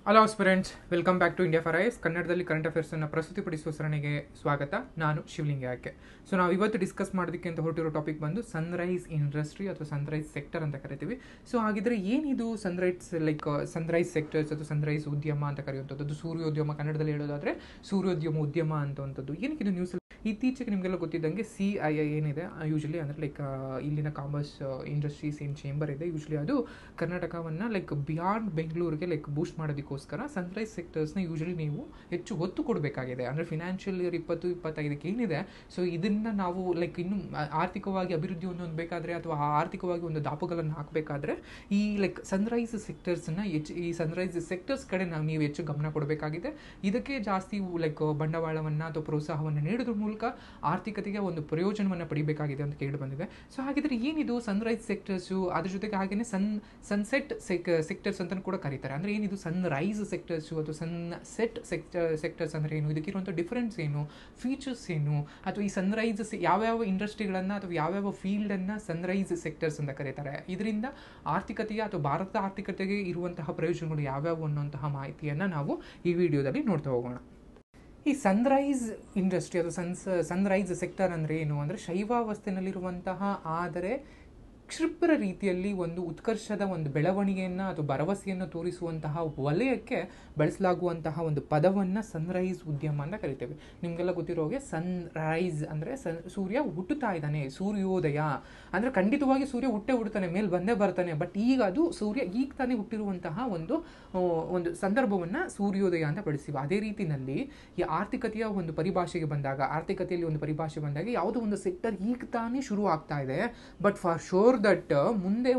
Hello students, welcome back to India for IAS. ಕನ್ನಡದಲ್ಲಿ current ಅಫೇರ್ಸನ್ನು ಪ್ರಸ್ತುತಿಪಡಿಸುವ ಸರಣಿಗೆ ಸ್ವಾಗತ. ನಾನು ಶಿವಲಿಂಗ ಆಕೆ. ಸೊ ನಾವು ಇವತ್ತು ಡಿಸ್ಕಸ್ ಮಾಡೋದಕ್ಕೆ ಅಂತ ಹೊರಟಿರೋ ಟಾಪಿಕ್ ಬಂದು ಸನ್ರೈಸ್ ಇಂಡಸ್ಟ್ರಿ ಅಥವಾ ಸನ್ರೈಸ್ ಸೆಕ್ಟರ್ ಅಂತ ಕರಿತೀವಿ. ಸೊ ಹಾಗಿದ್ರೆ ಏನಿದು ಸನ್ರೈಸ್ ಸೆಕ್ಟರ್ಸ್ ಅಥವಾ ಸನ್ರೈಸ್ ಉದ್ಯಮ ಅಂತ ಕರೆಯುವಂಥದ್ದು, ಸೂರ್ಯೋದ್ಯಮ ಕನ್ನಡದಲ್ಲಿ ಹೇಳೋದಾದ್ರೆ ಸೂರ್ಯೋದ್ಯಮ ಉದ್ಯಮ ಅಂತವಂಥದ್ದು. ಏನಕ್ಕೆ ಇದು ನ್ಯೂಸ್ ಇತ್ತೀಚೆಗೆ ನಿಮಗೆಲ್ಲ ಗೊತ್ತಿದ್ದಂಗೆ CII ಏನಿದೆ ಯೂಶಲಿ ಅಂದರೆ ಇಲ್ಲಿನ ಕಾಮರ್ಸ್ ಇಂಡಸ್ಟ್ರೀಸ್ ಏನು ಚೇಂಬರ್ ಇದೆ, ಯೂಶಲಿ ಅದು ಕರ್ನಾಟಕವನ್ನು ಬಿಯಾಂಡ್ ಬೆಂಗಳೂರಿಗೆ ಬೂಸ್ಟ್ ಮಾಡೋದಕ್ಕೋಸ್ಕರ ಸನ್ರೈಸ್ ಸೆಕ್ಟರ್ಸ್ನ ಯೂಶಲಿ ನೀವು ಹೆಚ್ಚು ಒತ್ತು ಕೊಡಬೇಕಾಗಿದೆ. ಅಂದರೆ ಫಿನಾನ್ಷಿಯಲ್ ಇಯರ್ 2025 ಏನಿದೆ, ಸೊ ಇದನ್ನು ನಾವು ಇನ್ನು ಆರ್ಥಿಕವಾಗಿ ಅಭಿವೃದ್ಧಿ ಹೊಂದಬೇಕಾದ್ರೆ ಅಥವಾ ಆರ್ಥಿಕವಾಗಿ ಒಂದು ದಾಪುಗಳನ್ನು ಹಾಕಬೇಕಾದ್ರೆ ಈ ಸನ್ರೈಸ್ ಸೆಕ್ಟರ್ಸ್ನ ಈ ಸನ್ರೈಸ್ ಸೆಕ್ಟರ್ಸ್ ಕಡೆ ನೀವು ಹೆಚ್ಚು ಗಮನ ಕೊಡಬೇಕಾಗಿದೆ. ಇದಕ್ಕೆ ಜಾಸ್ತಿ ಬಂಡವಾಳವನ್ನು ಅಥವಾ ಪ್ರೋತ್ಸಾಹವನ್ನು ನೀಡೋದ್ರ ಮೂಲಕ ಆರ್ಥಿಕತೆಗೆ ಒಂದು ಪ್ರಯೋಜನವನ್ನು ಪಡಿಬೇಕಾಗಿದೆ ಅಂತ ಕೇಳಿ ಬಂದಿದೆ. ಸೊ ಹಾಗಿದ್ರೆ ಏನಿದು ಸನ್ರೈಸ್ ಸೆಕ್ಟರ್ಸು, ಅದ್ರ ಜೊತೆಗೆ ಹಾಗೇನೆ ಸನ್ಸೆಟ್ ಸೆಕ್ಟರ್ಸ್ ಅಂತ ಕೂಡ ಕರೀತಾರೆ. ಅಂದರೆ ಏನಿದು ಸನ್ರೈಸ್ ಸೆಕ್ಟರ್ಸು ಅಥವಾ ಸನ್ಸೆಟ್ ಸೆಕ್ಟರ್ಸ್ ಅಂದರೆ ಏನು, ಇದಕ್ಕಿರುವಂಥ ಡಿಫರೆನ್ಸ್ ಏನು, ಫೀಚರ್ಸ್ ಏನು, ಅಥವಾ ಈ ಸನ್ರೈಸ್ ಯಾವ್ಯಾವ ಇಂಡಸ್ಟ್ರಿಗಳನ್ನು ಅಥವಾ ಯಾವ್ಯಾವ ಫೀಲ್ಡನ್ನು ಸನ್ರೈಸ್ ಸೆಕ್ಟರ್ಸ್ ಅಂತ ಕರೀತಾರೆ, ಇದರಿಂದ ಆರ್ಥಿಕತೆಯ ಅಥವಾ ಭಾರತದ ಆರ್ಥಿಕತೆಗೆ ಇರುವಂತಹ ಪ್ರಯೋಜನಗಳು ಯಾವ್ಯಾವು ಅನ್ನುವಂತಹ ಮಾಹಿತಿಯನ್ನು ನಾವು ಈ ವಿಡಿಯೋದಲ್ಲಿ ನೋಡ್ತಾ ಹೋಗೋಣ. ಈ ಸನ್ರೈಸ್ ಇಂಡಸ್ಟ್ರಿ ಅಥವಾ ಸನ್ರೈಸ್ ಸೆಕ್ಟರ್ ಅಂದರೆ ಏನು ಅಂದರೆ ಶೈವಾವಸ್ಥೆಯಲ್ಲಿರುವಂತಹ ಆದರೆ ಕ್ಷಿಪ್ರ ರೀತಿಯಲ್ಲಿ ಒಂದು ಉತ್ಕರ್ಷದ ಒಂದು ಬೆಳವಣಿಗೆಯನ್ನು ಅಥವಾ ಭರವಸೆಯನ್ನು ತೋರಿಸುವಂತಹ ವಲಯಕ್ಕೆ ಬಳಸಲಾಗುವಂತಹ ಒಂದು ಪದವನ್ನು ಸನ್ರೈಸ್ ಉದ್ಯಮ ಅಂತ ಕರಿತೇವೆ. ನಿಮಗೆಲ್ಲ ಗೊತ್ತಿರೋ ಹಾಗೆ ಸನ್ರೈಸ್ ಅಂದರೆ ಸೂರ್ಯ ಹುಟ್ಟುತ್ತಾ ಇದ್ದಾನೆ, ಸೂರ್ಯೋದಯ ಅಂದರೆ ಖಂಡಿತವಾಗಿ ಸೂರ್ಯ ಹುಟ್ಟುತ್ತಾನೆ, ಮೇಲೆ ಬಂದೇ ಬರ್ತಾನೆ. ಬಟ್ ಈಗ ಅದು ಸೂರ್ಯ ಈಗ ತಾನೇ ಹುಟ್ಟಿರುವಂತಹ ಒಂದು ಸಂದರ್ಭವನ್ನು ಸೂರ್ಯೋದಯ ಅಂತ ಬಳಸ್ತೀವಿ. ಅದೇ ರೀತಿಯಲ್ಲಿ ಈ ಆರ್ಥಿಕತೆಯ ಒಂದು ಪರಿಭಾಷೆಗೆ ಬಂದಾಗ, ಆರ್ಥಿಕತೆಯಲ್ಲಿ ಒಂದು ಪರಿಭಾಷೆ ಬಂದಾಗ ಯಾವುದೋ ಒಂದು ಸೆಕ್ಟರ್ ಈಗ ತಾನೇ ಶುರು ಆಗ್ತಾ ಇದೆ, ಬಟ್ ಫಾರ್ ಶೋರ್ ದಟ್ ಮುಂದೆ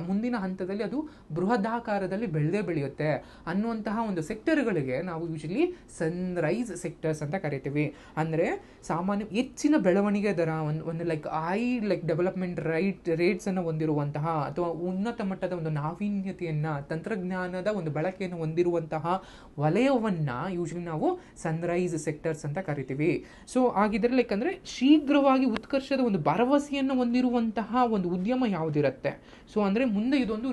ಮುಂದಿನ ಹಂತದಲ್ಲಿ ಅದು ಬೃಹದಾಕಾರದಲ್ಲಿ ಬೆಳೆಯುತ್ತೆ ಅನ್ನುವಂತಹ ಒಂದು ಸೆಕ್ಟರ್ಗಳಿಗೆ ನಾವು ಯೂಶಲಿ ಸನ್ರೈಸ್ ಸೆಕ್ಟರ್ಸ್ ಅಂತ ಕರಿತೀವಿ. ಅಂದರೆ ಸಾಮಾನ್ಯ ಹೆಚ್ಚಿನ ಬೆಳವಣಿಗೆ ದರ, ಒಂದು ಹೈ ಡೆವಲಪ್ಮೆಂಟ್ ರೇಟ್ಸ್ ಅನ್ನು ಹೊಂದಿರುವಂತಹ ಅಥವಾ ಉನ್ನತ ಮಟ್ಟದ ಒಂದು ನಾವೀನ್ಯತೆಯನ್ನ, ತಂತ್ರಜ್ಞಾನದ ಒಂದು ಬಳಕೆಯನ್ನು ಹೊಂದಿರುವಂತಹ ವಲಯವನ್ನ ಯೂಶಲಿ ನಾವು ಸನ್ರೈಸ್ ಸೆಕ್ಟರ್ಸ್ ಅಂತ ಕರಿತೀವಿ. ಸೊ ಹಾಗಿದ್ರೆ ಅಂದರೆ ಶೀಘ್ರವಾಗಿ ಉತ್ಕರ್ಷದ ಒಂದು ಭರವಸೆಯನ್ನು ಹೊಂದಿರುವಂತಹ ಒಂದು ಉದ್ಯಮ ಯಾವುದಿರುತ್ತೆ. ಸೊ ಅಂದರೆ ಮುಂದೆ ಇದೊಂದು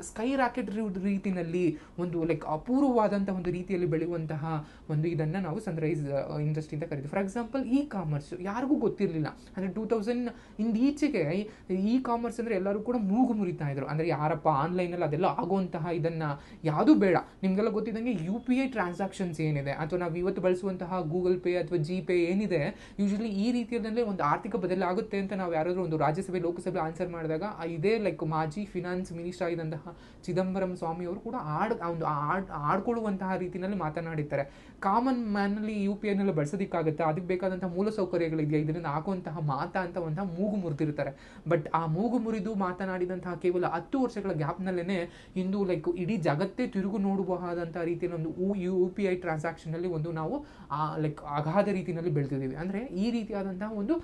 ಸ್ಕೈ ರಾಕೆಟ್ ರೀತಿಯಲ್ಲಿ ಒಂದು ಅಪೂರ್ವವಾದಂತಹ ಒಂದು ರೀತಿಯಲ್ಲಿ ಬೆಳೆಯುವಂತಹ ಒಂದು ಇದನ್ನು ನಾವು ಸನ್ರೈಸ್ ಇಂಡಸ್ಟ್ರಿ ಅಂತ ಕರಿತೀವಿ. ಫಾರ್ ಎಕ್ಸಾಂಪಲ್ ಕಾಮರ್ಸ್ ಯಾರಿಗೂ ಗೊತ್ತಿರಲಿಲ್ಲ. ಅಂದರೆ 2000 ಈಚೆಗೆ ಕಾಮರ್ಸ್ ಅಂದರೆ ಎಲ್ಲರೂ ಕೂಡ ಮೂಗು ಮುರಿತಾ ಇದ್ರು. ಅಂದರೆ ಯಾರಪ್ಪ ಆನ್ಲೈನಲ್ಲಿ ಅದೆಲ್ಲ ಆಗುವಂತಹ ಇದನ್ನು ಯಾವುದೂ ಬೇಡ. ನಿಮಗೆಲ್ಲ ಗೊತ್ತಿದ್ದಂಗೆ UPI ಟ್ರಾನ್ಸಾಕ್ಷನ್ಸ್ ಏನಿದೆ ಅಥವಾ ನಾವು ಇವತ್ತು ಬಳಸುವಂತಹ ಗೂಗಲ್ ಪೇ ಅಥವಾ Gpay ಏನಿದೆ, ಯೂಶಲಿ ಈ ರೀತಿಯಲ್ಲೇ ಒಂದು ಆರ್ಥಿಕ ಬದಲಾಗುತ್ತೆ ಅಂತ ನಾವು ಯಾರಾದರೂ ಒಂದು ರಾಜ್ಯಸಭೆ ಲೋಕಸಭೆ ಆನ್ಸರ್ ಮಾಡಿದಾಗ ಇದೇ ಮಾಜಿ ಫಿನಾನ್ಸ್ ಮಿನಿಸ್ಟರ್ ಆಗಿದ್ದಂತಹ ಚಿದಂಬರಂ ಸ್ವಾಮಿ ಅವರು ಕೂಡ ಆಡ್ಕೊಳ್ಳುವಂತಹ ರೀತಿಯಲ್ಲಿ ಮಾತನಾಡಿದ್ದಾರೆ. ಕಾಮನ್ ಮ್ಯಾನಲ್ಲಿ UPI ನಲ್ಲಿ ಬಳಸೋದಕ್ಕಾಗುತ್ತೆ, ಅದಕ್ಕೆ ಬೇಕಾದಂತಹ ಮೂಲಸೌಕರ್ಯಗಳಿದೆಯಾ, ಇದರಿಂದ ಆಗುವಂತಹ ಮಾತಾಂತವಂತಹ ಮೂಗು ಮುರಿದಿರ್ತಾರೆ. ಬಟ್ ಆ ಮೂಗು ಮುರಿದು ಮಾತನಾಡಿದಂತಹ ಕೇವಲ 10 ವರ್ಷಗಳ ಗ್ಯಾಪ್ನಲ್ಲೇ ಇಂದು ಇಡೀ ಜಗತ್ತೇ ತಿರುಗು ನೋಡಬಹುದಾದಂತಹ ರೀತಿಯಲ್ಲಿ ಒಂದು UPI ಟ್ರಾನ್ಸಾಕ್ಷನ್ ಅಲ್ಲಿ ಒಂದು ನಾವು ಅಗಾಧ ರೀತಿಯಲ್ಲಿ ಬೆಳೆದಿದ್ದೀವಿ. ಅಂದರೆ ಈ ರೀತಿಯಾದಂತಹ ಒಂದು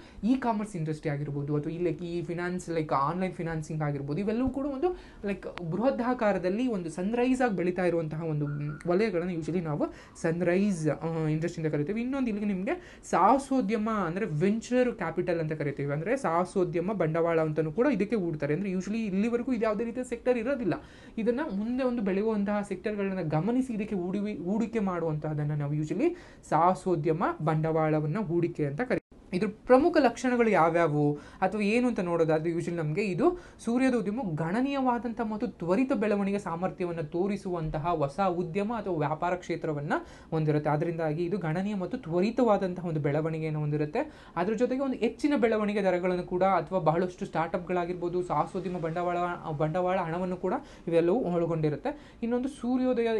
ಕಾಮರ್ಸ್ ಇಂಡಸ್ಟ್ರಿ ಆಗಿರ್ಬೋದು ಅಥವಾ ಈ ಫಿನಾನ್ಸ್ ಆನ್ಲೈನ್ ಫಿನಾನ್ಸಿಂಗ್ ಆಗಿರ್ಬೋದು, ಇವೆಲ್ಲವೂ ಕೂಡ ಒಂದು ಬೃಹದಾಕಾರದಲ್ಲಿ ಒಂದು ಸನ್ರೈಸ್ ಆಗಿ ಬೆಳೀತಾ ಇರುವಂತಹ ಒಂದು ವಲಯಗಳನ್ನು ಯೂಶಲಿ ನಾವು ಸನ್ರೈಸ್ ಇಂಡಸ್ಟ್ರಿ ಅಂತ ಕರಿತೀವಿ. ಇನ್ನೊಂದು ಇಲ್ಲಿಗೆ ನಿಮಗೆ ಸಾಹಸೋದ್ಯಮ ಅಂದರೆ ವೆಂಚರ್ ಕ್ಯಾಪಿಟಲ್ ಅಂತ ಕರಿತೀವಿ. ಅಂದರೆ ಸಾಹಸೋದ್ಯಮ ಬಂಡವಾಳ ಅಂತಲೂ ಕೂಡ ಇದಕ್ಕೆ ಹೂಡ್ತಾರೆ. ಅಂದರೆ ಯೂಶಲಿ ಇಲ್ಲಿವರೆಗೂ ಇದು ಯಾವುದೇ ರೀತಿಯ ಸೆಕ್ಟರ್ ಇರೋದಿಲ್ಲ. ಇದನ್ನು ಮುಂದೆ ಒಂದು ಬೆಳೆಯುವಂತಹ ಸೆಕ್ಟರ್ಗಳನ್ನ ಗಮನಿಸಿ ಇದಕ್ಕೆ ಹೂಡಿಕೆ ಮಾಡುವಂತಹದನ್ನು ನಾವು ಯೂಶಲಿ ಸಾಹಸೋದ್ಯಮ ಬಂಡವಾಳವನ್ನು ಹೂಡಿಕೆ ಅಂತ ಕರಿತೀವಿ. ಇದ್ರ ಪ್ರಮುಖ ಲಕ್ಷಣಗಳು ಯಾವ್ಯಾವು ಅಥವಾ ಏನು ಅಂತ ನೋಡೋದಾದ್ರೆ ಯೂಶಲಿ ನಮಗೆ ಇದು ಸೂರ್ಯದ ಉದ್ಯಮ ಗಣನೀಯವಾದಂತಹ ಮತ್ತು ತ್ವರಿತ ಬೆಳವಣಿಗೆ ಸಾಮರ್ಥ್ಯವನ್ನು ತೋರಿಸುವಂತಹ ಹೊಸ ಉದ್ಯಮ ಅಥವಾ ವ್ಯಾಪಾರ ಕ್ಷೇತ್ರವನ್ನು ಹೊಂದಿರುತ್ತೆ. ಅದರಿಂದಾಗಿ ಇದು ಗಣನೀಯ ಮತ್ತು ತ್ವರಿತವಾದಂತಹ ಒಂದು ಬೆಳವಣಿಗೆಯನ್ನು ಹೊಂದಿರುತ್ತೆ. ಅದ್ರ ಜೊತೆಗೆ ಒಂದು ಹೆಚ್ಚಿನ ಬೆಳವಣಿಗೆ ದರಗಳನ್ನು ಕೂಡ ಅಥವಾ ಬಹಳಷ್ಟು ಸ್ಟಾರ್ಟ್ಅಪ್ಗಳಾಗಿರ್ಬೋದು, ಸಾಹಸೋದ್ಯಮ ಬಂಡವಾಳ ಹಣವನ್ನು ಕೂಡ ಇವೆಲ್ಲವೂ ಒಳಗೊಂಡಿರುತ್ತೆ. ಇನ್ನೊಂದು ಸೂರ್ಯೋದಯ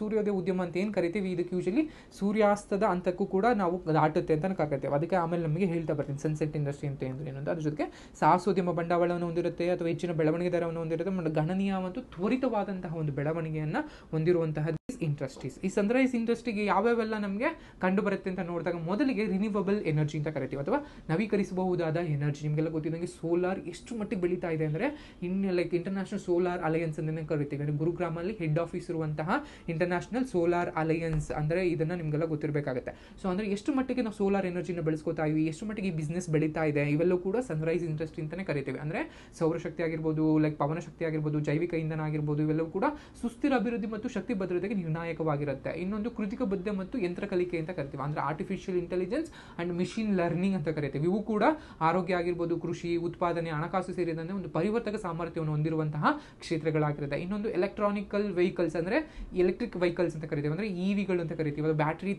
ಸೂರ್ಯೋದಯ ಉದ್ಯಮ ಅಂತ ಏನು ಕರಿತೀವಿ, ಇದಕ್ಕೆ ಯೂಶಲಿ ಸೂರ್ಯಾಸ್ತದ ಹಂತಕ್ಕೂ ಕೂಡ ನಾವು ದಾಟುತ್ತೆ ಅಂತ ಕರಿತೇವೆ. ಅದಕ್ಕೆ ಆಮೇಲೆ ನಮಗೆ ಹೇಳ್ತಾ ಬರ್ತೀನಿ ಸನ್ಸೆಟ್ ಇಂಡಸ್ಟ್ರಿ ಅಂತ ಏನು ಅಂತ. ಅದ್ರ ಜೊತೆಗೆ ಸಾಹಸೋದ್ಯಮ ಬಂಡವಾಳವನ್ನು ಹೊಂದಿರುತ್ತೆ ಅಥವಾ ಹೆಚ್ಚಿನ ಬೆಳವಣಿಗೆ ದರವನ್ನು ಹೊಂದಿರುತ್ತೆ, ಗಣನೀಯ ಮತ್ತು ತ್ವರಿತವಾದಂತಹ ಒಂದು ಬೆಳವಣಿಗೆಯನ್ನು ಹೊಂದಿರುವಂತಹ ಇಂಡಸ್ಟ್ರೀಸ್. ಈ ಸನ್ರೈಸ್ ಇಂಡಸ್ಟ್ರಿಗೆ ಯಾವ್ಯಾವೆಲ್ಲ ನಮಗೆ ಕಂಡು ಬರುತ್ತೆ ಅಂತ ನೋಡಿದಾಗ ಮೊದಲಿಗೆ ರಿನ್ಯೂವಬಲ್ ಎನರ್ಜಿ ಅಂತ ಕರಿತೀವಿ ಅಥವಾ ನವೀಕರಿಸಬಹುದಾದ ಎನರ್ಜಿ. ನಿಮಗೆಲ್ಲ ಗೊತ್ತಿದ್ದಂಗೆ ಸೋಲಾರ್ ಎಷ್ಟು ಮಟ್ಟಿಗೆ ಬೆಳೀತಾ ಇದೆ ಅಂದರೆ ಇಂಟರ್ನ್ಯಾಷನಲ್ ಸೋಲಾರ್ ಅಲಯನ್ಸ್ ಅಂತ ಕರಿತೀವಿ. ಅಂದರೆ ಗುರುಗ್ರಾಮಲ್ಲಿ ಹೆಡ್ ಆಫೀಸ್ ಇರುವಂತಹ ಇಂಟರ್ನ್ಯಾಷನಲ್ ಸೋಲಾರ್ ಅಲಯನ್ಸ್ ಅಂದರೆ ಇದನ್ನು ನಿಮಗೆಲ್ಲ ಗೊತ್ತಿರಬೇಕಾಗುತ್ತೆ. ಸೊ ಅಂದರೆ ಎಷ್ಟು ಮಟ್ಟಿಗೆ ನಾವು ಸೋಲಾರ್ ಎನರ್ಜಿನ ಬೆಳೆಸ್ಕೋತಾ ಮಾಡ್ಕೊಳ್ತಾ ಇವಿ, ಎಷ್ಟು ಮಟ್ಟಿಗೆ ಈ ಬಿಸ್ನೆಸ್ ಬೆಳೀತಾ ಇದೆ, ಇವೆಲ್ಲವೂ ಕೂಡ ಸನ್ರೈಸ್ ಇಂಡಸ್ಟ್ರಿ ಅಂತಲೇ ಕರಿತೀವಿ. ಅಂದರೆ ಸೌರಶಕ್ತಿ ಆಗಿರ್ಬೋದು, ಲೈಕ್ ಪವನಶಕ್ತಿ ಆಗಿರ್ಬೋದು, ಜೈವಿಕ ಇಂಧನ ಆಗಿರ್ಬೋದು, ಇವೆಲ್ಲವೂ ಕೂಡ ಸುಸ್ಥಿರ ಅಭಿವೃದ್ಧಿ ಮತ್ತು ಶಕ್ತಿ ಭದ್ರತೆಗೆ ನಿರ್ಣಾಯಕವಾಗಿರುತ್ತೆ. ಇನ್ನೊಂದು ಕೃತಿಕ ಬುದ್ಧ ಮತ್ತು ಯಂತ್ರ ಕಲಿಕೆ ಅಂತ ಕರಿತೀವಿ, ಅಂದರೆ artificial intelligence and machine learning ಅಂತ ಕರಿತೀವಿ. ಇವು ಕೂಡ ಆರೋಗ್ಯ ಆಗಿರ್ಬೋದು, ಕೃಷಿ, ಉತ್ಪಾದನೆ, ಹಣಕಾಸು ಸೇರಿದಂತೆ ಒಂದು ಪರಿವರ್ತಕ ಸಾಮರ್ಥ್ಯವನ್ನು ಹೊಂದಿರುವಂತಹ ಕ್ಷೇತ್ರಗಳಾಗಿರುತ್ತೆ. ಇನ್ನೊಂದು ಎಲೆಕ್ಟ್ರಾನಿಕಲ್ ವೆಹಿಕಲ್ಸ್, ಅಂದರೆ ಎಲೆಕ್ಟ್ರಿಕ್ ವೆಹಿಕಲ್ಸ್ ಅಂತ ಕರಿತೀವಿ, ಅಂದರೆ ಇವಿಗಳು ಅಂತ ಕರಿತೀವಿ, ಅದು ಬ್ಯಾಟರಿ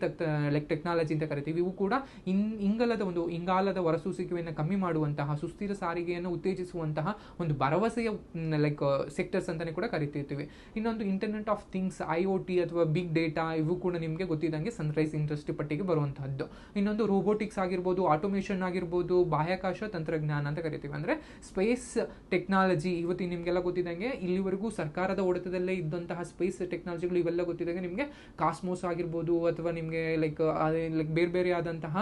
ಟೆಕ್ನಾಲಜಿ ಅಂತ ಕರಿತೀವಿ. ಇವು ಕೂಡ ಇಂಗಾಲದ ಹೊರಸೂಸುವಿಕೆಯನ್ನು ಕಮ್ಮಿ ಮಾಡುವಂತಹ, ಸುಸ್ಥಿರ ಸಾರಿಗೆಯನ್ನು ಉತ್ತೇಜಿಸುವಂತಹ ಒಂದು ಭರವಸೆಯ ಲೈಕ್ ಸೆಕ್ಟರ್ಸ್ ಅಂತಾನೆ ಕೂಡ ಕರಿತಿರ್ತೀವಿ. ಇನ್ನೊಂದು ಇಂಟರ್ನೆಟ್ ಆಫ್ ಥಿಂಗ್ಸ್, IoT ಅಥವಾ ಬಿಗ್ ಡೇಟಾ, ಇವು ಕೂಡ ನಿಮಗೆ ಗೊತ್ತಿದ್ದಂಗೆ ಸನ್ರೈಸ್ ಇಂಡಸ್ಟ್ರಿ ಪಟ್ಟಿಗೆ ಬರುವಂತಹದ್ದು. ಇನ್ನೊಂದು ರೋಬೋಟಿಕ್ಸ್ ಆಗಿರ್ಬೋದು, ಆಟೋಮೇಷನ್ ಆಗಿರ್ಬೋದು, ಬಾಹ್ಯಾಕಾಶ ತಂತ್ರಜ್ಞಾನ ಅಂತ ಕರಿತೀವಿ, ಅಂದರೆ ಸ್ಪೇಸ್ ಟೆಕ್ನಾಲಜಿ. ಇವತ್ತು ನಿಮಗೆಲ್ಲ ಗೊತ್ತಿದ್ದಂಗೆ ಇಲ್ಲಿವರೆಗೂ ಸರ್ಕಾರದ ಹೊಡೆತದಲ್ಲೇ ಇದ್ದಂತಹ ಸ್ಪೇಸ್ ಟೆಕ್ನಾಲಜಿಗಳು ಇವೆಲ್ಲ ಗೊತ್ತಿದ್ದಂಗೆ ನಿಮಗೆ ಕಾಸ್ಮೋಸ್ ಆಗಿರ್ಬೋದು, ಅಥವಾ ನಿಮಗೆ ಲೈಕ್ ಬೇರೆ ಬೇರೆ ಆದಂತಹ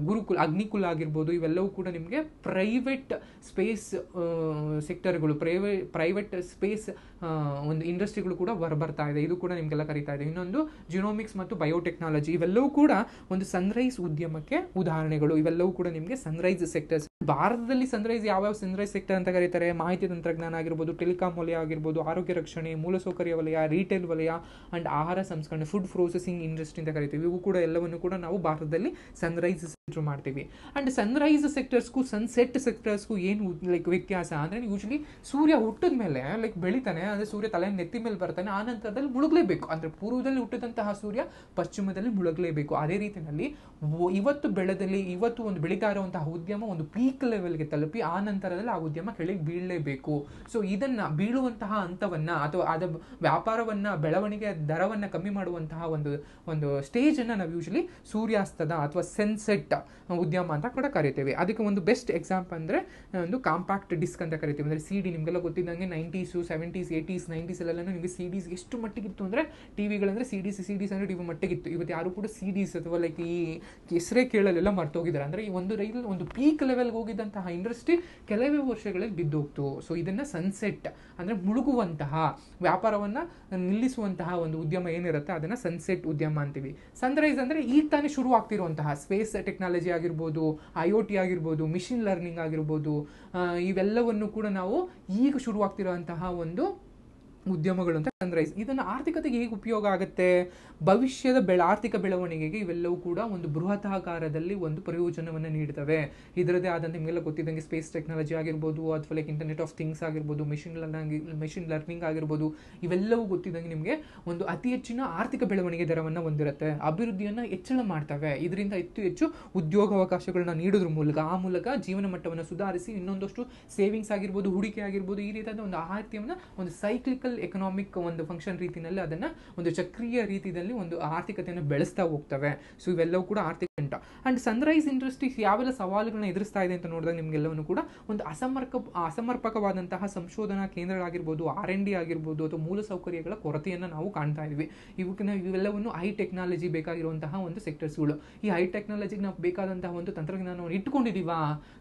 ಗುರುಕುಲ, ಅಗ್ನಿಕುಲ ಆಗಿರ್ಬೋದು, ಇವೆಲ್ಲವೂ ಕೂಡ ನಿಮಗೆ ಪ್ರೈವೇಟ್ ಸ್ಪೇಸ್ ಸೆಕ್ಟರ್ಗಳು, ಪ್ರೈವೇಟ್ ಸ್ಪೇಸ್ ಒಂದು ಇಂಡಸ್ಟ್ರಿಗಳು ಕೂಡ ಬರ್ತಾ ಇದೆ. ಇದು ಕೂಡ ನಿಮಗೆಲ್ಲ ಕರೀತಾ ಇದೆ. ಇನ್ನೊಂದು ಜಿನೋಮಿಕ್ಸ್ ಮತ್ತು ಬಯೋಟೆಕ್ನಾಲಜಿ, ಇವೆಲ್ಲವೂ ಕೂಡ ಒಂದು ಸನ್ರೈಸ್ ಉದ್ಯಮಕ್ಕೆ ಉದಾಹರಣೆಗಳು. ಇವೆಲ್ಲವೂ ಕೂಡ ನಿಮಗೆ ಸನ್ರೈಸ್ ಸೆಕ್ಟರ್ಸ್. ಭಾರತದಲ್ಲಿ ಸನ್ರೈಸ್ ಯಾವ್ಯಾವ ಸನ್ರೈಸ್ ಸೆಕ್ಟರ್ ಅಂತ ಕರೀತಾರೆ? ಮಾಹಿತಿ ತಂತ್ರಜ್ಞಾನ ಆಗಿರ್ಬೋದು, ಟೆಲಿಕಾಂ ವಲಯ ಆಗಿರ್ಬೋದು, ಆರೋಗ್ಯ ರಕ್ಷಣೆ, ಮೂಲಸೌಕರ್ಯ ವಲಯ, ರಿಟೇಲ್ ವಲಯ ಅಂಡ್ ಆಹಾರ ಸಂಸ್ಕರಣೆ, ಫುಡ್ ಪ್ರೊಸೆಸಿಂಗ್ ಇಂಡಸ್ಟ್ರಿ ಅಂತ ಕರಿತೀವಿ. ಇವು ಕೂಡ ಎಲ್ಲವನ್ನು ಕೂಡ ನಾವು ಭಾರತದಲ್ಲಿ ಸನ್ರೈಸ್ ಸೆಕ್ಟರ್ ಮಾಡ್ತೀವಿ. ಅಂಡ್ ಸನ್ರೈಸ್ ಸೆಕ್ಟರ್ಸ್ಗೂ ಸನ್ಸೆಟ್ ಸೆಕ್ಟರ್ಸ್ಗೂ ಏನು ಲೈಕ್ ವ್ಯತ್ಯಾಸ ಅಂದರೆ, ಯೂಶಲಿ ಸೂರ್ಯ ಹುಟ್ಟಿದ ಮೇಲೆ ಲೈಕ್ ಬೆಳಿತಾನೆ, ಅಂದರೆ ಸೂರ್ಯ ತಲೆ ನೆತ್ತಿ ಮೇಲೆ ಬರ್ತಾನೆ, ಆ ನಂತರದಲ್ಲಿ ಮುಳುಗಲೇಬೇಕು. ಅಂದರೆ ಪೂರ್ವದಲ್ಲಿ ಹುಟ್ಟಿದಂತಹ ಸೂರ್ಯ ಪಶ್ಚಿಮದಲ್ಲಿ ಮುಳುಗಲೇಬೇಕು. ಅದೇ ರೀತಿಯಲ್ಲಿ ಇವತ್ತು ಒಂದು ಬೆಳೀತಾ ಇರುವಂತಹ ಉದ್ಯಮ ಒಂದು ಪೀಕ್ ಲೆವೆಲ್ಗೆ ತಲುಪಿ ಆ ನಂತರದಲ್ಲಿ ಆ ಉದ್ಯಮ ಕೆಳಗೆ ಬೀಳಲೇಬೇಕು. ಸೊ ಇದನ್ನ ಬೀಳುವಂತಹ ಹಂತವನ್ನ ಅಥವಾ ಅದ ವ್ಯಾಪಾರವನ್ನ, ಬೆಳವಣಿಗೆ ದರವನ್ನ ಕಮ್ಮಿ ಮಾಡುವಂತಹ ಒಂದು ಸ್ಟೇಜ್ ಅನ್ನ ನಾವು ಯೂಶಲಿ ಸೂರ್ಯಾಸ್ತದ ಅಥವಾ ಸನ್ಸೆಟ್ ಉದ್ಯಮ ಅಂತ ಕೂಡ ಕರಿತೇವೆ. ಅದಕ್ಕೆ ಒಂದು ಬೆಸ್ಟ್ ಎಕ್ಸಾಂಪಲ್ ಅಂದ್ರೆ ಒಂದು ಕಾಂಪ್ಯಾಕ್ಟ್ ಡಿಸ್ಕ್ ಅಂತ ಕರಿತೀವಿ. ಅಂದ್ರೆ CD, ನಿಮಗೆಲ್ಲ ಗೊತ್ತಿದ್ದಂಗೆ 90s, 70s, 80s, 90s ಅಲ್ಲೆಲ್ಲ ನಿಮಗೆ CDs ಎಷ್ಟು ಮಟ್ಟಿಗಿತ್ತು ಅಂದ್ರೆ, ಟಿವಿಗಳಂದ್ರೆ CDs ಅಂದ್ರೆ ಟಿವಿ ಮಟ್ಟಿಗಿತ್ತು. ಇವತ್ತು ಯಾರು ಕೂಡ CDs ಅಥವಾ ಲೈಕ್ ಈ ಹೆಸರೇ ಕೇಳಲೆಲ್ಲ ಮರ್ತೋಗಿದ್ದಾರೆ. ಅಂದ್ರೆ ಈ ಒಂದು ರೈಲ್ ಒಂದು ಪೀಕ್ ಲೆವೆಲ್ಗೆ ಹೋಗಿದ್ದಂತಹ ಇಂಡಸ್ಟ್ರಿ ಕೆಲವೇ ವರ್ಷಗಳಲ್ಲಿ ಬಿದ್ದೋಗ್ತು. ಸೊ ಇದನ್ನ ಸನ್ಸೆಟ್ ಅಂದ್ರೆ ಮುಳುಗುವಂತಹ, ವ್ಯಾಪಾರವನ್ನ ನಿಲ್ಲಿಸುವಂತಹ ಒಂದು ಉದ್ಯಮ ಏನಿರುತ್ತೆ ಅದನ್ನ ಸನ್ಸೆಟ್ ಉದ್ಯಮ ಅಂತೀವಿ. ಸನ್ರೈಸ್ ಅಂದ್ರೆ ಈಗ ತಾನೇ ಶುರು ಆಗ್ತಿರುವಂತಹ ಸ್ಪೇಸ್ ಟೆಕ್ನಾಲಜಿ ಆಗಿರ್ಬೋದು, IoT ಆಗಿರ್ಬೋದು, ಮಿಷಿನ್ ಲರ್ನಿಂಗ್ ಆಗಿರ್ಬೋದು, ಇವೆಲ್ಲವನ್ನು ಕೂಡ ನಾವು ಈಗ ಶುರುವಾಗ್ತಿರುವಂತಹ ಒಂದು ಉದ್ಯಮಗಳು ಅಂತ ಸನ್ರೈಸ್. ಇದನ್ನು ಆರ್ಥಿಕತೆಗೆ ಹೇಗೆ ಉಪಯೋಗ ಆಗುತ್ತೆ? ಭವಿಷ್ಯದ ಆರ್ಥಿಕ ಬೆಳವಣಿಗೆಗೆ ಇವೆಲ್ಲವೂ ಕೂಡ ಒಂದು ಬೃಹತಾಕಾರದಲ್ಲಿ ಒಂದು ಪ್ರಯೋಜನವನ್ನು ನೀಡ್ತವೆ. ಇದರದೇ ಆದಂತೆ ನಿಮಗೆಲ್ಲ ಗೊತ್ತಿದ್ದಂಗೆ ಸ್ಪೇಸ್ ಟೆಕ್ನಾಲಜಿ ಆಗಿರ್ಬೋದು, ಅಥವಾ ಲೈಕ್ ಇಂಟರ್ನೆಟ್ ಆಫ್ ಥಿಂಗ್ಸ್ ಆಗಿರ್ಬೋದು, ಮಿಷಿನ್ ಲರ್ನಿಂಗ್ ಆಗಿರ್ಬೋದು, ಇವೆಲ್ಲವೂ ಗೊತ್ತಿದ್ದಂಗೆ ನಿಮಗೆ ಒಂದು ಅತಿ ಹೆಚ್ಚಿನ ಆರ್ಥಿಕ ಬೆಳವಣಿಗೆ ದರವನ್ನು ಹೊಂದಿರುತ್ತೆ, ಅಭಿವೃದ್ಧಿಯನ್ನು ಹೆಚ್ಚಳ ಮಾಡ್ತವೆ. ಇದರಿಂದ ಹೆಚ್ಚು ಉದ್ಯೋಗಾವಕಾಶಗಳನ್ನ ನೀಡೋದ್ರ ಮೂಲಕ, ಆ ಮೂಲಕ ಜೀವನ ಮಟ್ಟವನ್ನು ಸುಧಾರಿಸಿ ಇನ್ನೊಂದಷ್ಟು ಸೇವಿಂಗ್ಸ್ ಆಗಿರ್ಬೋದು, ಹೂಡಿಕೆ ಆಗಿರ್ಬೋದು, ಈ ರೀತಿಯಾದ ಒಂದು ಆರ್ಥಿಕವನ್ನು ಒಂದು ಸೈಕ್ಲಿಕಲ್ ಎಕನಾಮಿಕ್ ಒಂದು ಫಂಕ್ಷನ್ ರೀತಿಯಲ್ಲಿ ಅದನ್ನ ಒಂದು ಚಕ್ರೀಯ ರೀತಿಯಲ್ಲಿ ಒಂದು ಆರ್ಥಿಕತೆಯನ್ನು ಬೆಳೆಸ್ತಾ ಹೋಗ್ತವೆ. ಸೊ ಇವೆಲ್ಲವೂ ಕೂಡ ಆರ್ಥಿಕ ಉಂಟ. ಅಂಡ್ ಸನ್ರೈಸ್ ಇಂಡಸ್ಟ್ರೀಸ್ ಯಾವೆಲ್ಲ ಸವಾಲುಗಳನ್ನ ಎದುರಿಸ್ತಾ ಇದೆ ಅಂತ ನೋಡಿದಾಗ ನಿಮ್ಗೆಲ್ಲವೂ ಕೂಡ ಒಂದು ಅಸಮರ್ಪಕವಾದಂತಹ ಸಂಶೋಧನಾ ಕೇಂದ್ರಗಳಾಗಿರ್ಬೋದು, R&D ಆಗಿರ್ಬೋದು, ಅಥವಾ ಮೂಲಸೌಕರ್ಯಗಳ ಕೊರತೆಯನ್ನು ನಾವು ಕಾಣ್ತಾ ಇದ್ವಿ. ಇವೆಲ್ಲವನ್ನು ಹೈ ಟೆಕ್ನಾಲಜಿ ಬೇಕಾಗಿರುವಂತಹ ಒಂದು ಸೆಕ್ಟರ್ಸ್ಗಳು. ಈ ಹೈ ಟೆಕ್ನಾಲಜಿಗೆ ನಾವು ಬೇಕಾದಂತಹ ಒಂದು ತಂತ್ರಜ್ಞಾನವನ್ನು ಇಟ್ಕೊಂಡಿದೀವಾ,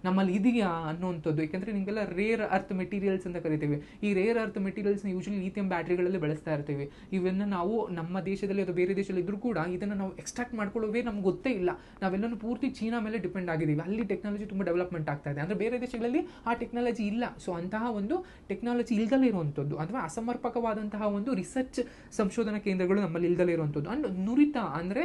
ನಮ್ಮಲ್ಲಿ ಇದೆಯಾ ಅನ್ನುವಂಥದ್ದು. ಯಾಕಂದ್ರೆ ನಿಮಗೆಲ್ಲ ರೇರ್ ಅರ್ತ್ ಮೆಟೀರಿಯಲ್ಸ್ ಅಂತ ಕರಿತೀವಿ. ಈ rare earth materials usually lithium ಬ್ಯಾಟರಿಗಳಲ್ಲಿ ಬಳಸ್ತಾ ಇರ್ತೀವಿ. ಇವನ್ನ ನಾವು ನಮ್ಮ ದೇಶದಲ್ಲಿ ಅಥವಾ ಬೇರೆ ದೇಶದಲ್ಲಿ ಇದ್ರೂ ಕೂಡ ಇದನ್ನು ನಾವು ಎಕ್ಸ್ಟ್ರಾಕ್ಟ್ ಮಾಡ್ಕೊಳ್ಳೋದೇ ನಮ್ಗೆ ಗೊತ್ತೇ ಇಲ್ಲ. ನಾವೆಲ್ಲನೂ ಪೂರ್ತಿ ಚೀನಾ ಮೇಲೆ ಡಿಪೆಂಡ್ ಆಗಿದ್ದೀವಿ. ಅಲ್ಲಿ ಟೆಕ್ನಾಲಜಿ ತುಂಬ ಡೆವಲಪ್ಮೆಂಟ್ ಆಗ್ತಾ ಇದೆ. ಅಂದರೆ ಬೇರೆ ದೇಶಗಳಲ್ಲಿ ಆ ಟೆಕ್ನಾಲಜಿ ಇಲ್ಲ. ಸೊ ಅಂತಹ ಒಂದು ಟೆಕ್ನಾಲಜಿ ಇಲ್ದಲೇ ಇರುವಂಥದ್ದು ಅಥವಾ ಅಸಮರ್ಪಕವಾದಂತಹ ಒಂದು ರಿಸರ್ಚ್ ಸಂಶೋಧನಾ ಕೇಂದ್ರಗಳು ನಮ್ಮಲ್ಲಿ ಇಲ್ದಲೇ ಇರುವಂಥದ್ದು. ಅಂಡ್ ನುರಿತ ಅಂದರೆ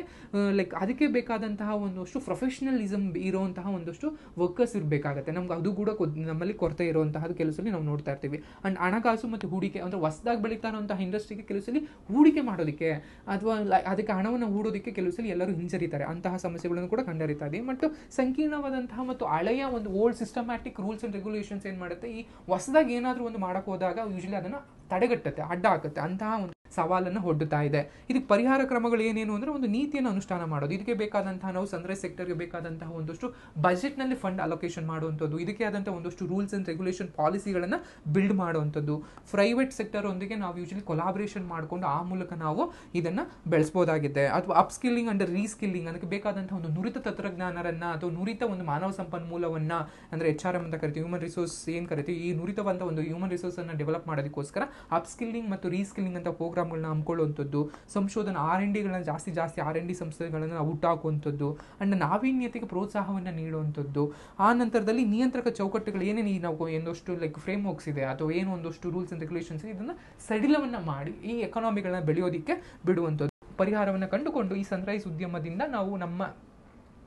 ಲೈಕ್ ಅದಕ್ಕೆ ಬೇಕಾದಂತಹ ಒಂದಷ್ಟು ಪ್ರೊಫೆಷನಲಿಸಮ್ ಇರುವಂತಹ ಒಂದಷ್ಟು ವರ್ಕರ್ಸ್ ಇರಬೇಕಾಗತ್ತೆ. ನಮ್ಗೆ ಅದು ಕೂಡ ನಮ್ಮಲ್ಲಿ ಕೊರತೆ ಇರುವಂತಹ ಕೆಲಸದಲ್ಲಿ ನಾವು ನೋಡ್ತಾ ಇರ್ತೀವಿ. ಅಂಡ್ ಹಣಕಾಸು ಮತ್ತು ಹೂಡಿಕೆ ಅಂದರೆ ಹೊಸದಾಗಿ ಬೆಳೀತಾ ಇರುವಂತಹ ಇಂಡಸ್ಟ್ರಿಗೆ ಕೆಲಸದಲ್ಲಿ ಹೂಡಿಕೆ ಮಾಡೋದಕ್ಕೆ ಅಥವಾ ಅದಕ್ಕೆ ಹಣವನ್ನು ಹೂಡೋದಕ್ಕೆ ಕೆಲಸದಲ್ಲಿ ಎಲ್ಲರೂ ಹಿಂಜರಿತಾರೆ. ಅಂತಹ ಸಮಸ್ಯೆಗಳನ್ನು ಕೂಡ ಕಂಡರಿತಾ ಇದೆ. ಮತ್ತು ಸಂಕೀರ್ಣವಾದಂತಹ ಮತ್ತು ಹಳೆಯ ಒಂದು old systematic rules and regulations ಏನು ಮಾಡುತ್ತೆ, ಈ ಹೊಸದಾಗಿ ಏನಾದರೂ ಒಂದು ಮಾಡಕ್ಕೆ ಹೋದಾಗ ಯೂಶಲಿ ಅದನ್ನು ತಡೆಗಟ್ಟುತ್ತೆ, ಅಡ್ಡ ಹಾಕುತ್ತೆ. ಅಂತಹ ಒಂದು ಸವಾಲನ್ನು ಒಡ್ಡುತ್ತಾ ಇದೆ. ಇದಕ್ಕೆ ಪರಿಹಾರ ಕ್ರಮಗಳು ಏನೇನು ಅಂದರೆ ಒಂದು ನೀತಿಯನ್ನು ಅನುಷ್ಠಾನ ಮಾಡೋದು. ಇದಕ್ಕೆ ಬೇಕಾದಂತಹ ನಾವು ಸನ್ರೈಸ್ ಸೆಕ್ಟರ್ಗೆ ಬೇಕಾದಂತಹ ಒಂದಷ್ಟು ಬಜೆಟ್ನಲ್ಲಿ ಫಂಡ್ ಅಲೋಕೇಶನ್ ಮಾಡುವಂಥದ್ದು, ಇದಕ್ಕೆ ಆದಂತಹ ಒಂದಷ್ಟು ರೂಲ್ಸ್ ಅಂಡ್ ರೆಗ್ಯುಲೇಷನ್ ಪಾಲಿಸಿಗಳನ್ನು ಬಿಲ್ಡ್ ಮಾಡುವಂಥದ್ದು, ಪ್ರೈವೇಟ್ ಸೆಕ್ಟರ್ ಒಂದಿಗೆ ನಾವು ಯೂಶಲಿ ಕೊಲಾಬ್ರೇಷನ್ ಮಾಡಿಕೊಂಡು ಆ ಮೂಲಕ ನಾವು ಇದನ್ನು ಬೆಳೆಸಬಹುದಾಗಿದೆ. ಅಥವಾ ಅಪ್ಸ್ಕಿಲ್ಲಿಂಗ್ ಅಂಡ್ ರೀಸ್ಕಿಲ್ಲಿಂಗ್, ಅದಕ್ಕೆ ಬೇಕಾದಂತಹ ಒಂದು ನುರಿತ ತಂತ್ರಜ್ಞಾನರನ್ನ ಅಥವಾ ನುರಿತ ಒಂದು ಮಾನವ ಸಂಪನ್ಮೂಲವನ್ನ ಅಂದರೆ HRM ಅಂತ ಕರಿತೀವಿ, ಹ್ಯೂಮನ್ ರಿಸೋರ್ಸ್ ಏನು ಕರಿತೀವಿ, ಈ ನುರಿತವಂತ ಒಂದು ಹ್ಯೂಮನ್ ರಿಸೋರ್ಸ್ ಅನ್ನು ಡೆವಲಪ್ ಮಾಡೋದಕ್ಕೋಸ್ಕರ ಅಪ್ಸ್ಕಿಲ್ಲಿಂಗ್ ಮತ್ತು ರೀಸ್ಕಿಲ್ಲಿಂಗ್ ಅಂತ ಪ್ರೋಗ್ರಾಮ್ ಪ್ರೋಗ್ರಾಮ್ಗಳನ್ನ ಹಮ್ಕೊಳ್ಳುವಂಥದ್ದು, ಸಂಶೋಧನಾ R&Dಗಳನ್ನ ಜಾಸ್ತಿ R&D ಸಂಸ್ಥೆಗಳನ್ನು ಹುಟ್ಟಾಕುವಂಥದ್ದು, ಅಂಡ್ ನಾವೀನ್ಯತೆಗೆ ಪ್ರೋತ್ಸಾಹವನ್ನು ನೀಡುವಂಥದ್ದು. ಆ ನಂತರದಲ್ಲಿ ನಿಯಂತ್ರಕ ಚೌಕಟ್ಟುಗಳು ಏನೇನು ನಾವು ಒಂದಷ್ಟು ಲೈಕ್ ಫ್ರೇಮ್ ವರ್ಕ್ಸ್ ಇದೆ ಅಥವಾ ಏನು ಒಂದಷ್ಟು ರೂಲ್ಸ್ ಆ್ಯಂಡ್ ರೆಗ್ಯುಲೇಷನ್ಸ್ ಇದೆ, ಇದನ್ನು ಸಡಿಲವನ್ನು ಮಾಡಿ ಈ ಎಕಾನಮಿಗಳನ್ನ ಬೆಳೆಯೋದಕ್ಕೆ ಬಿಡುವಂಥದ್ದು. ಪರಿಹಾರವನ್ನು ಕಂಡುಕೊಂಡು ಈ ಸನ್ರೈಸ್ ಉದ್ಯಮದಿಂದ ನಾವು ನಮ್ಮ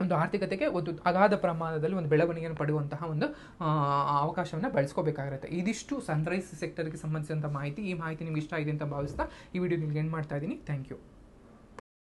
ಒಂದು ಆರ್ಥಿಕತೆಗೆ ಒಂದು ಅಗಾಧ ಪ್ರಮಾಣದಲ್ಲಿ ಒಂದು ಬೆಳವಣಿಗೆಯನ್ನು ಪಡೆಯುವಂತಹ ಒಂದು ಅವಕಾಶವನ್ನು ಬಳಸ್ಕೋಬೇಕಾಗಿರುತ್ತೆ. ಇದಿಷ್ಟು ಸನ್ರೈಸ್ ಸೆಕ್ಟರ್ಗೆ ಸಂಬಂಧಿಸಿದಂಥ ಮಾಹಿತಿ. ಈ ಮಾಹಿತಿ ನಿಮ್ಗೆ ಇಷ್ಟ ಆಗಿದೆ ಅಂತ ಭಾವಿಸ್ತಾ ಈ ವಿಡಿಯೋ ನಿಮ್ಗೆ ಎಂಡ್ ಮಾಡ್ತಾ ಇದ್ದೀನಿ. Thank you.